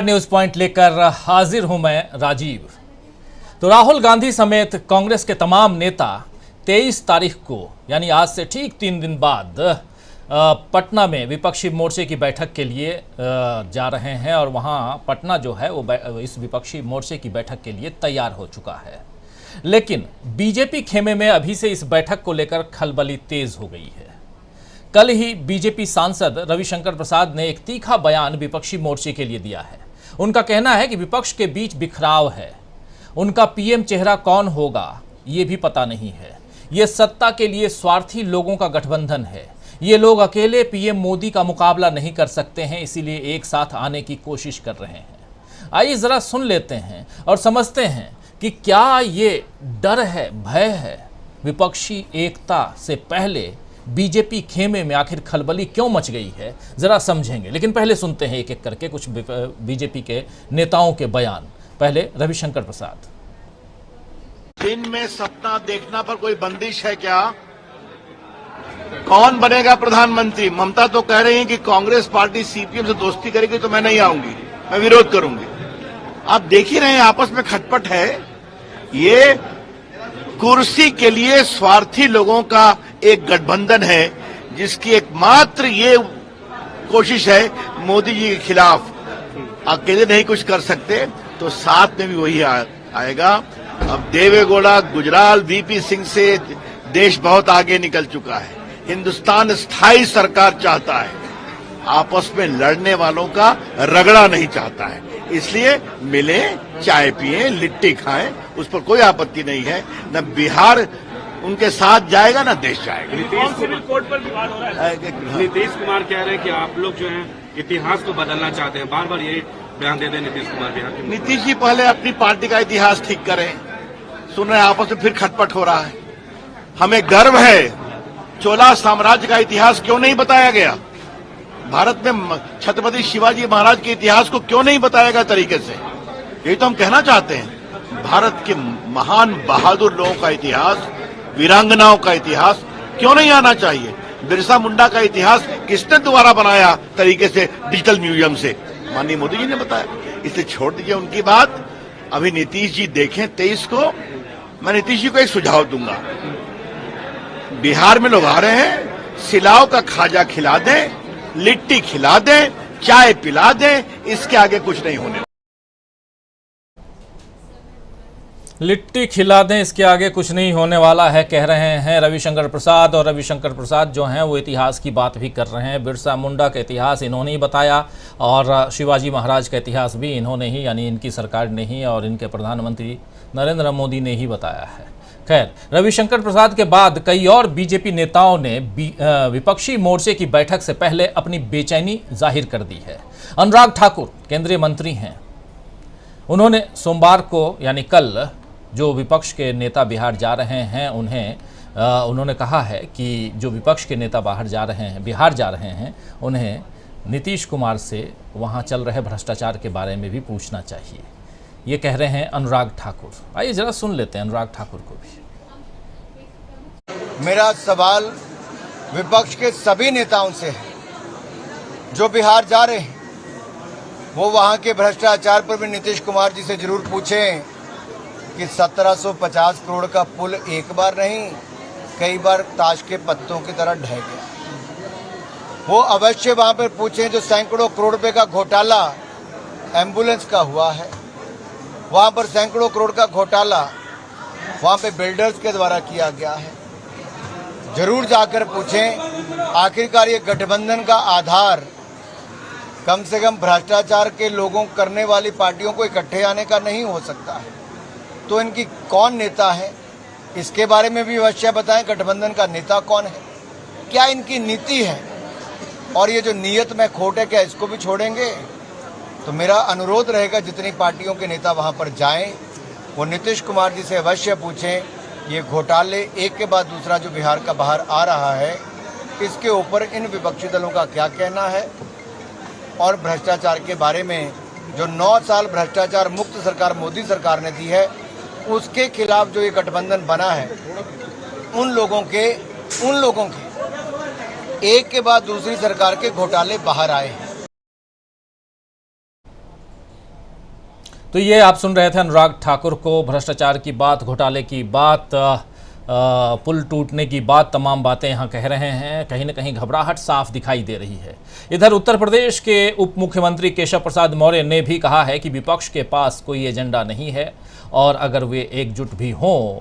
News point लेकर हाजिर हूं मैं राजीव। तो राहुल गांधी समेत कांग्रेस के तमाम नेता 23 तारीख को यानी आज से ठीक 3 दिन बाद पटना में विपक्षी मोर्चे की बैठक के लिए जा रहे हैं और वहां पटना जो है वो इस विपक्षी मोर्चे की बैठक के लिए तैयार हो चुका है। लेकिन बीजेपी खेमे में अभी से इस बैठक को लेकर खलबली तेज हो गई है। कल ही बीजेपी सांसद रविशंकर प्रसाद ने एक तीखा बयान विपक्षी मोर्चे के लिए दिया है। उनका कहना है कि विपक्ष के बीच बिखराव है, उनका पीएम चेहरा कौन होगा ये भी पता नहीं है, ये सत्ता के लिए स्वार्थी लोगों का गठबंधन है, ये लोग अकेले पीएम मोदी का मुकाबला नहीं कर सकते हैं, इसीलिए एक साथ आने की कोशिश कर रहे हैं। आइए जरा सुन लेते हैं और समझते हैं कि क्या ये डर है, भय है, विपक्षी एकता से पहले बीजेपी खेमे में आखिर खलबली क्यों मच गई है, जरा समझेंगे। लेकिन पहले सुनते हैं एक एक करके कुछ बीजेपी के नेताओं के बयान। पहले रविशंकर प्रसाद। दिन में सपना देखना पर कोई बंदिश है क्या? कौन बनेगा प्रधानमंत्री? ममता तो कह रही है कि कांग्रेस पार्टी सीपीएम से दोस्ती करेगी तो मैं नहीं आऊंगी, मैं विरोध करूंगी। आप देख ही रहे हैं आपस में खटपट है। ये कुर्सी के लिए स्वार्थी लोगों का एक गठबंधन है जिसकी एकमात्र ये कोशिश है मोदी जी के खिलाफ। अकेले नहीं कुछ कर सकते तो साथ में भी वही आएगा। अब देवेगौड़ा, गुजराल, वीपी सिंह से देश बहुत आगे निकल चुका है। हिंदुस्तान स्थायी सरकार चाहता है, आपस में लड़ने वालों का रगड़ा नहीं चाहता है। इसलिए मिले, चाय पिए, लिट्टी खाएं, उस पर कोई आपत्ति नहीं है। न बिहार उनके साथ जाएगा ना देश जाएगा। सिविल कोड पर विवाद हो रहा है। नीतीश कुमार कह रहे हैं कि आप लोग जो है इतिहास को बदलना चाहते हैं, बार बार ये बयान दे रहे नीतीश कुमार बिहार के। नीतीश जी पहले अपनी पार्टी का इतिहास ठीक करें। सुन रहे हैं आपस में फिर खटपट हो रहा है। हमें गर्व है, चोला साम्राज्य का इतिहास क्यों नहीं बताया गया? भारत में छत्रपति शिवाजी महाराज के इतिहास को क्यों नहीं बताया गया तरीके से? यही तो हम कहना चाहते हैं। भारत के महान बहादुर लोगों का इतिहास, वीरांगनाओं का इतिहास क्यों नहीं आना चाहिए? बिरसा मुंडा का इतिहास किसने दोबारा बनाया तरीके से डिजिटल म्यूजियम से? माननीय मोदी जी ने बताया। इसलिए छोड़ दीजिए उनकी बात। अभी नीतीश जी देखें 23 को। मैं नीतीश जी को एक सुझाव दूंगा। बिहार में लोग आ रहे हैं, सिलाव का खाजा खिला दें, लिट्टी खिला दें, चाय पिला दें, इसके आगे कुछ नहीं होने। लिट्टी खिला दें, इसके आगे कुछ नहीं होने वाला है, कह रहे हैं रविशंकर प्रसाद। और रविशंकर प्रसाद जो हैं वो इतिहास की बात भी कर रहे हैं। बिरसा मुंडा का इतिहास इन्होंने ही बताया और शिवाजी महाराज का इतिहास भी इन्होंने ही, यानी इनकी सरकार ने ही और इनके प्रधानमंत्री नरेंद्र मोदी ने ही बताया है। खैर, रविशंकर प्रसाद के बाद कई और बीजेपी नेताओं ने विपक्षी मोर्चे की बैठक से पहले अपनी बेचैनी जाहिर कर दी है। अनुराग ठाकुर केंद्रीय मंत्री हैं। उन्होंने सोमवार को यानी कल जो विपक्ष के नेता बिहार जा रहे हैं उन्होंने कहा है कि जो विपक्ष के नेता बिहार जा रहे हैं उन्हें नीतीश कुमार से वहां चल रहे भ्रष्टाचार के बारे में भी पूछना चाहिए। ये कह रहे हैं अनुराग ठाकुर। आइए जरा सुन लेते हैं अनुराग ठाकुर को भी। मेरा सवाल विपक्ष के सभी नेताओं से है जो बिहार जा रहे हैं। वो वहां के भ्रष्टाचार पर भी नीतीश कुमार जी से जरूर पूछें कि 1750 करोड़ का पुल एक बार नहीं, कई बार ताश के पत्तों की तरह ढह गया। वो अवश्य वहां पर पूछें जो सैकड़ों करोड़ रुपए का घोटाला एम्बुलेंस का हुआ है। वहां पर सैकड़ों करोड़ का घोटाला वहां पे बिल्डर्स के द्वारा किया गया है। जरूर जाकर पूछें आखिरकार ये गठबंधन का आधार कम से कम भ्रष्टाचार के लोगों करने वाली पार्टियों को इकट्ठे आने का नहीं हो सकता है। तो इनकी कौन नेता है, इसके बारे में भी अवश्य बताएं। गठबंधन का नेता कौन है, क्या इनकी नीति है, और ये जो नीयत में खोट है क्या इसको भी छोड़ेंगे? तो मेरा अनुरोध रहेगा जितनी पार्टियों के नेता वहां पर जाएं वो नीतीश कुमार जी से अवश्य पूछें ये घोटाले एक के बाद दूसरा जो बिहार का बाहर आ रहा है इसके ऊपर इन विपक्षी दलों का क्या कहना है, और भ्रष्टाचार के बारे में जो 9 साल भ्रष्टाचार मुक्त सरकार मोदी सरकार ने दी है उसके खिलाफ जो ये गठबंधन बना है उन लोगों के एक के बाद दूसरी सरकार के घोटाले बाहर आए हैं। तो ये आप सुन रहे थे अनुराग ठाकुर को। भ्रष्टाचार की बात, घोटाले की बात, पुल टूटने की बात, तमाम बातें यहाँ कह रहे हैं। कहीं ना कहीं घबराहट साफ दिखाई दे रही है। इधर उत्तर प्रदेश के उप मुख्यमंत्री केशव प्रसाद मौर्य ने भी कहा है कि विपक्ष के पास कोई एजेंडा नहीं है और अगर वे एकजुट भी हों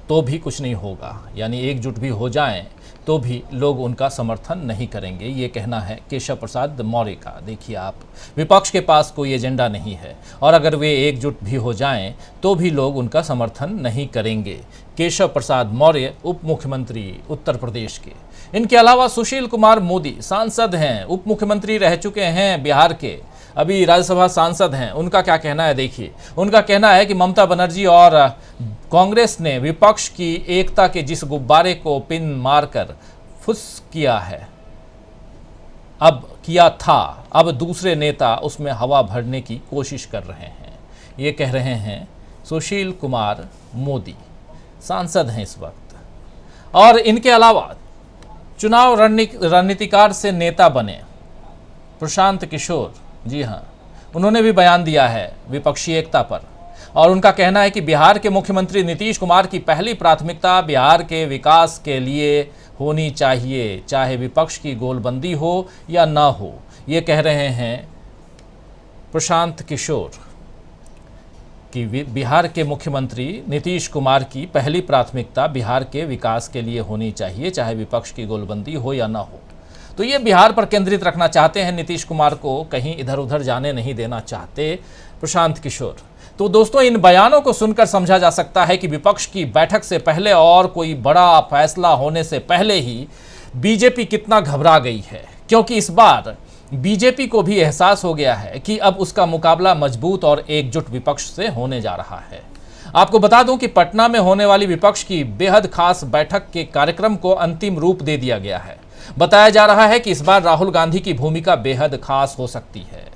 तो भी कुछ नहीं होगा, यानी एकजुट भी हो जाएं तो भी लोग उनका समर्थन नहीं करेंगे। ये कहना है केशव प्रसाद मौर्य का। देखिए आप, विपक्ष के पास कोई एजेंडा नहीं है और अगर वे एकजुट भी हो जाएं तो भी लोग उनका समर्थन नहीं करेंगे। केशव प्रसाद मौर्य, उप मुख्यमंत्री उत्तर प्रदेश के। इनके अलावा सुशील कुमार मोदी सांसद हैं, उप मुख्यमंत्री रह चुके हैं बिहार के, अभी राज्यसभा सांसद हैं। उनका क्या कहना है देखिए। उनका कहना है कि ममता बनर्जी और कांग्रेस ने विपक्ष की एकता के जिस गुब्बारे को पिन मारकर फुस किया है, अब किया था, अब दूसरे नेता उसमें हवा भरने की कोशिश कर रहे हैं। ये कह रहे हैं सुशील कुमार मोदी, सांसद हैं इस वक्त। और इनके अलावा चुनाव रणनीतिकार से नेता बने प्रशांत किशोर, जी हाँ, उन्होंने भी बयान दिया है विपक्षी एकता पर। और उनका कहना है कि बिहार के मुख्यमंत्री नीतीश कुमार की पहली प्राथमिकता बिहार के विकास के लिए होनी चाहिए, चाहे विपक्ष की गोलबंदी हो या ना हो। ये कह रहे हैं प्रशांत किशोर कि बिहार के मुख्यमंत्री नीतीश कुमार की पहली प्राथमिकता बिहार के विकास के लिए होनी चाहिए, चाहे विपक्ष की गोलबंदी हो या ना हो। तो ये बिहार पर केंद्रित रखना चाहते हैं, नीतीश कुमार को कहीं इधर उधर जाने नहीं देना चाहते प्रशांत किशोर। तो दोस्तों, इन बयानों को सुनकर समझा जा सकता है कि विपक्ष की बैठक से पहले और कोई बड़ा फैसला होने से पहले ही बीजेपी कितना घबरा गई है, क्योंकि इस बार बीजेपी को भी एहसास हो गया है कि अब उसका मुकाबला मजबूत और एकजुट विपक्ष से होने जा रहा है। आपको बता दूं कि पटना में होने वाली विपक्ष की बेहद खास बैठक के कार्यक्रम को अंतिम रूप दे दिया गया है। बताया जा रहा है कि इस बार राहुल गांधी की भूमिका बेहद खास हो सकती है।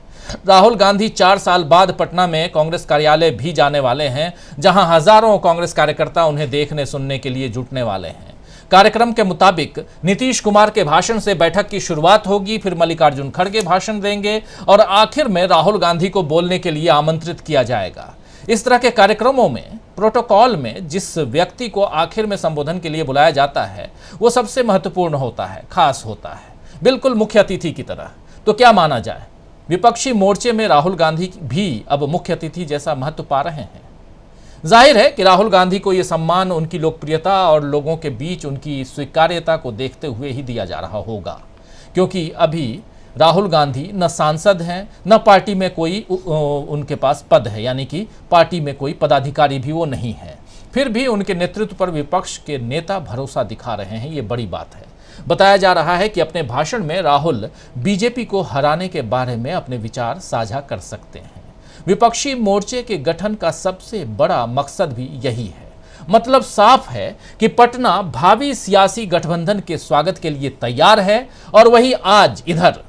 राहुल गांधी 4 साल बाद पटना में कांग्रेस कार्यालय भी जाने वाले हैं, जहां हजारों कांग्रेस कार्यकर्ता उन्हें देखने सुनने के लिए जुटने वाले हैं। कार्यक्रम के मुताबिक नीतीश कुमार के भाषण से बैठक की शुरुआत होगी, फिर मल्लिकार्जुन खड़गे भाषण देंगे और आखिर में राहुल गांधी को बोलने के लिए आमंत्रित किया जाएगा। इस तरह के कार्यक्रमों में प्रोटोकॉल में जिस व्यक्ति को आखिर में संबोधन के लिए बुलाया जाता है वो सबसे महत्वपूर्ण होता है, खास होता है, बिल्कुल मुख्य अतिथि की तरह। तो क्या माना जाए, विपक्षी मोर्चे में राहुल गांधी भी अब मुख्य अतिथि जैसा महत्व पा रहे हैं। जाहिर है कि राहुल गांधी को यह सम्मान उनकी लोकप्रियता और लोगों के बीच उनकी स्वीकार्यता को देखते हुए ही दिया जा रहा होगा, क्योंकि अभी राहुल गांधी न सांसद हैं न पार्टी में कोई उनके पास पद है, यानी कि पार्टी में कोई पदाधिकारी भी वो नहीं है। फिर भी उनके नेतृत्व पर विपक्ष के नेता भरोसा दिखा रहे हैं, ये बड़ी बात है। बताया जा रहा है कि अपने भाषण में राहुल बीजेपी को हराने के बारे में अपने विचार साझा कर सकते हैं। विपक्षी मोर्चे के गठन का सबसे बड़ा मकसद भी यही है। मतलब साफ है कि पटना भावी सियासी गठबंधन के स्वागत के लिए तैयार है। और वही आज इधर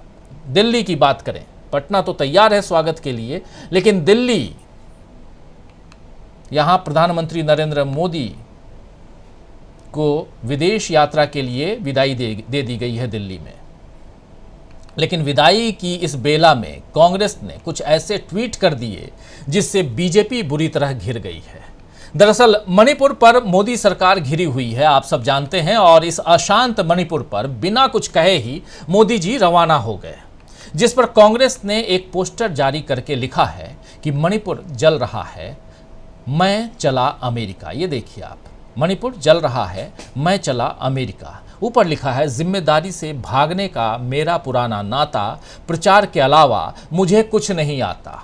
दिल्ली की बात करें, पटना तो तैयार है स्वागत के लिए, लेकिन दिल्ली, यहां प्रधानमंत्री नरेंद्र मोदी को विदेश यात्रा के लिए विदाई दे दी गई है दिल्ली में। लेकिन विदाई की इस बेला में कांग्रेस ने कुछ ऐसे ट्वीट कर दिए जिससे बीजेपी बुरी तरह घिर गई है। दरअसल मणिपुर पर मोदी सरकार घिरी हुई है, आप सब जानते हैं, और इस अशांत मणिपुर पर बिना कुछ कहे ही मोदी जी रवाना हो गए, जिस पर कांग्रेस ने एक पोस्टर जारी करके लिखा है कि मणिपुर जल रहा है, मैं चला अमेरिका। ये देखिए आप, मणिपुर जल रहा है, मैं चला अमेरिका। ऊपर लिखा है, जिम्मेदारी से भागने का मेरा पुराना नाता, प्रचार के अलावा मुझे कुछ नहीं आता।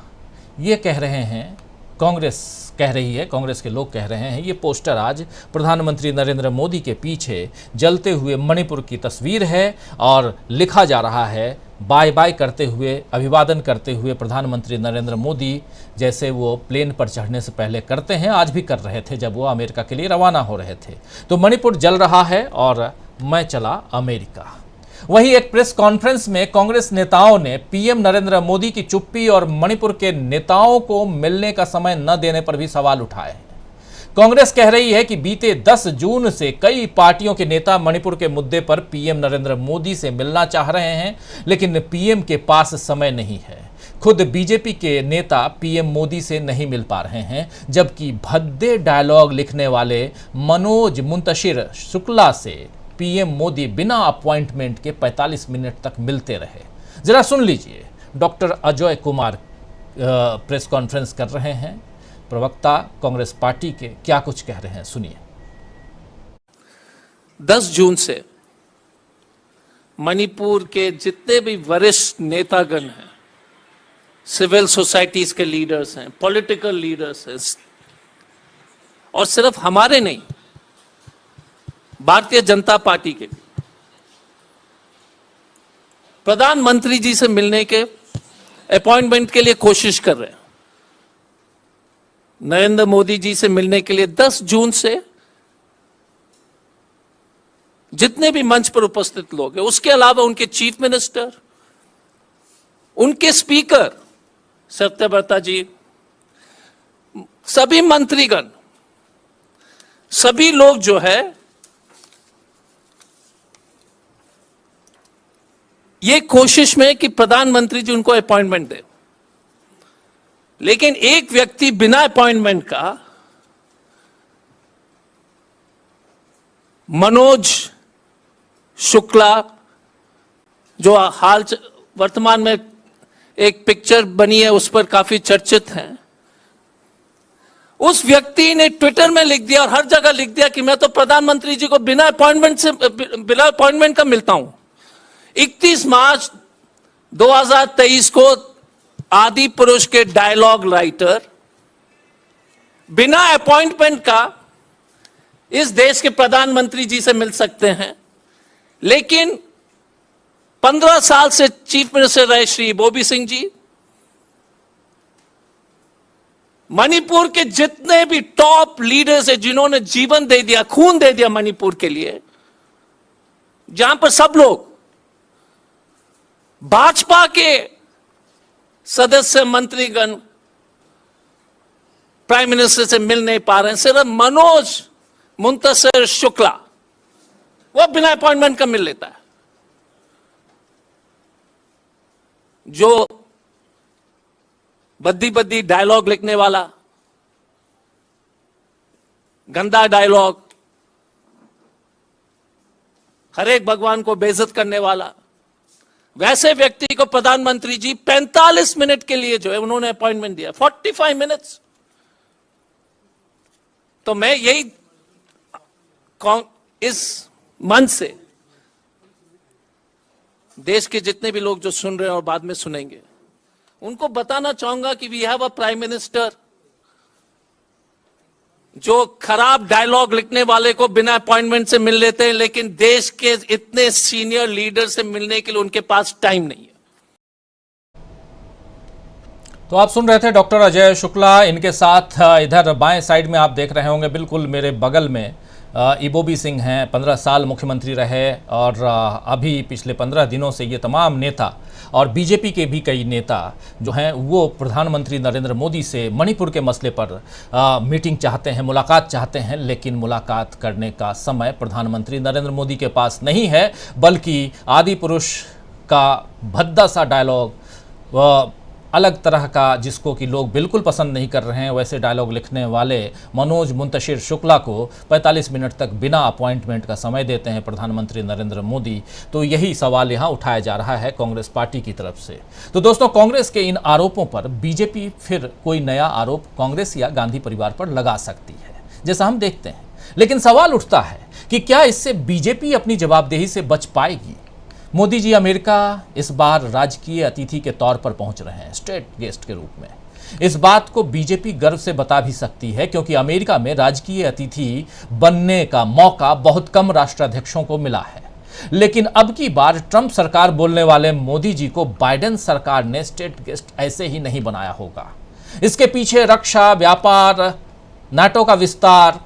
ये कह रहे हैं कांग्रेस, कह रही है, कांग्रेस के लोग कह रहे हैं। ये पोस्टर आज प्रधानमंत्री नरेंद्र मोदी के पीछे जलते हुए मणिपुर की तस्वीर है और लिखा जा रहा है, बाय बाय करते हुए, अभिवादन करते हुए प्रधानमंत्री नरेंद्र मोदी, जैसे वो प्लेन पर चढ़ने से पहले करते हैं, आज भी कर रहे थे जब वो अमेरिका के लिए रवाना हो रहे थे। तो मणिपुर जल रहा है और मैं चला अमेरिका। वहीं एक प्रेस कॉन्फ्रेंस में कांग्रेस नेताओं ने पीएम नरेंद्र मोदी की चुप्पी और मणिपुर के नेताओं को मिलने का समय न देने पर भी सवाल उठाए हैं। कांग्रेस कह रही है कि बीते 10 जून से कई पार्टियों के नेता मणिपुर के मुद्दे पर पीएम नरेंद्र मोदी से मिलना चाह रहे हैं, लेकिन पीएम के पास समय नहीं है। खुद बीजेपी के नेता पीएम मोदी से नहीं मिल पा रहे हैं, जबकि भद्दे डायलॉग लिखने वाले मनोज मुंतशिर शुक्ला से पीएम मोदी बिना अपॉइंटमेंट के 45 मिनट तक मिलते रहे। जरा सुन लीजिए, doctor Ajay Kumar press conference कर रहे हैं, प्रवक्ता कांग्रेस पार्टी के क्या कुछ कह रहे हैं, सुनिए। 10 जून से मणिपुर के जितने भी वरिष्ठ नेतागण हैं, सिविल सोसाइटीज के लीडर्स हैं, पॉलिटिकल लीडर्स हैं, और सिर्फ हमारे नहीं, भारतीय जनता पार्टी के प्रधानमंत्री जी से मिलने के अपॉइंटमेंट के लिए कोशिश कर रहे हैं। नरेंद्र मोदी जी से मिलने के लिए 10 जून से जितने भी मंच पर उपस्थित लोग हैं, उसके अलावा उनके चीफ मिनिस्टर, उनके स्पीकर सत्यव्रता जी, सभी मंत्रीगण, सभी लोग जो है ये कोशिश में कि प्रधानमंत्री जी उनको अपॉइंटमेंट दे। लेकिन एक व्यक्ति बिना अपॉइंटमेंट का, मनोज शुक्ला, जो वर्तमान में एक पिक्चर बनी है उस पर काफी चर्चित हैं, उस व्यक्ति ने ट्विटर में लिख दिया और हर जगह लिख दिया कि मैं तो प्रधानमंत्री जी को बिना अपॉइंटमेंट का मिलता हूं। 31 मार्च 2023 को आदि पुरुष के डायलॉग राइटर बिना अपॉइंटमेंट का इस देश के प्रधानमंत्री जी से मिल सकते हैं, लेकिन 15 साल से चीफ मिनिस्टर रहे श्री बोबी सिंह जी, मणिपुर के जितने भी टॉप लीडर्स हैं जिन्होंने जीवन दे दिया, खून दे दिया मणिपुर के लिए, जहां पर सब लोग भाजपा के सदस्य मंत्रीगण प्राइम मिनिस्टर से मिल नहीं पा रहे हैं, सिर्फ मनोज मुंतशिर शुक्ला वो बिना अपॉइंटमेंट का मिल लेता है। जो बद्दी बद्दी डायलॉग लिखने वाला, गंदा डायलॉग, हर एक भगवान को बेइज्जत करने वाला, वैसे व्यक्ति को प्रधानमंत्री जी 45 मिनट के लिए जो है उन्होंने अपॉइंटमेंट दिया, 45 मिनट्स। तो मैं यही इस मंच से देश के जितने भी लोग जो सुन रहे हैं और बाद में सुनेंगे, उनको बताना चाहूंगा कि we have a prime minister जो खराब डायलॉग लिखने वाले को बिना अपॉइंटमेंट से मिल लेते हैं, लेकिन देश के इतने सीनियर लीडर से मिलने के लिए उनके पास टाइम नहीं है। तो आप सुन रहे थे डॉक्टर अजय शुक्ला। इनके साथ इधर बाएं साइड में आप देख रहे होंगे, बिल्कुल मेरे बगल में बोबी सिंह हैं, 15 साल मुख्यमंत्री रहे और अभी पिछले 15 दिनों से ये तमाम नेता और बीजेपी के भी कई नेता जो हैं वो प्रधानमंत्री नरेंद्र मोदी से मणिपुर के मसले पर मीटिंग चाहते हैं, मुलाकात चाहते हैं, लेकिन मुलाकात करने का समय प्रधानमंत्री नरेंद्र मोदी के पास नहीं है, बल्कि आदि पुरुष का भद्दा सा डायलॉग, अलग तरह का, जिसको कि लोग बिल्कुल पसंद नहीं कर रहे हैं, वैसे डायलॉग लिखने वाले मनोज मुंतशिर शुक्ला को 45 मिनट तक बिना अपॉइंटमेंट का समय देते हैं प्रधानमंत्री नरेंद्र मोदी। तो यही सवाल यहाँ उठाया जा रहा है कांग्रेस पार्टी की तरफ से। तो दोस्तों, कांग्रेस के इन आरोपों पर बीजेपी फिर कोई नया आरोप कांग्रेस या गांधी परिवार पर लगा सकती है, जैसा हम देखते हैं। लेकिन सवाल उठता है कि क्या इससे बीजेपी अपनी जवाबदेही से बच पाएगी? मोदी जी अमेरिका इस बार राजकीय अतिथि के तौर पर पहुंच रहे हैं, स्टेट गेस्ट के रूप में। इस बात को बीजेपी गर्व से बता भी सकती है, क्योंकि अमेरिका में राजकीय अतिथि बनने का मौका बहुत कम राष्ट्राध्यक्षों को मिला है। लेकिन अब की बार ट्रंप सरकार बोलने वाले मोदी जी को बाइडेन सरकार ने स्टेट गेस्ट ऐसे ही नहीं बनाया होगा। इसके पीछे रक्षा, व्यापार, नाटो का विस्तार,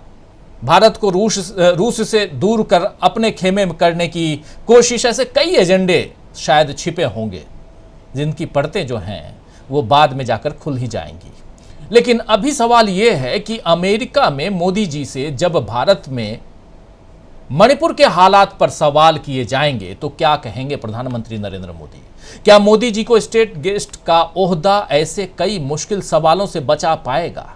भारत को रूस से दूर कर अपने खेमे में करने की कोशिश, ऐसे कई एजेंडे शायद छिपे होंगे, जिनकी परतें जो हैं वो बाद में जाकर खुल ही जाएंगी। लेकिन अभी सवाल ये है कि अमेरिका में मोदी जी से जब भारत में मणिपुर के हालात पर सवाल किए जाएंगे तो क्या कहेंगे प्रधानमंत्री नरेंद्र मोदी? क्या मोदी जी को स्टेट गेस्ट का ओहदा ऐसे कई मुश्किल सवालों से बचा पाएगा?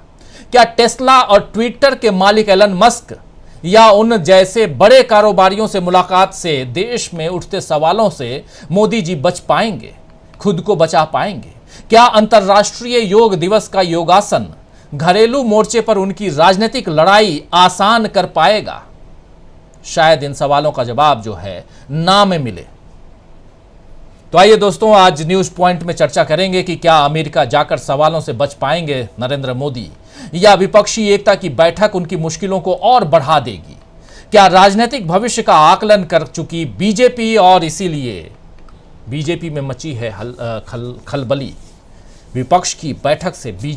क्या टेस्ला और ट्विटर के मालिक एलन मस्क या उन जैसे बड़े कारोबारियों से मुलाकात से देश में उठते सवालों से मोदी जी बच पाएंगे, खुद को बचा पाएंगे? क्या अंतर्राष्ट्रीय योग दिवस का योगासन घरेलू मोर्चे पर उनकी राजनीतिक लड़ाई आसान कर पाएगा? शायद इन सवालों का जवाब जो है ना में मिले। तो आइए दोस्तों, आज न्यूज पॉइंट में चर्चा करेंगे कि क्या अमेरिका जाकर सवालों से बच पाएंगे नरेंद्र मोदी, या विपक्षी एकता की बैठक उनकी मुश्किलों को और बढ़ा देगी? क्या राजनीतिक भविष्य का आकलन कर चुकी बीजेपी और इसीलिए बीजेपी में मची है खलबली? विपक्ष की बैठक से बीजेपी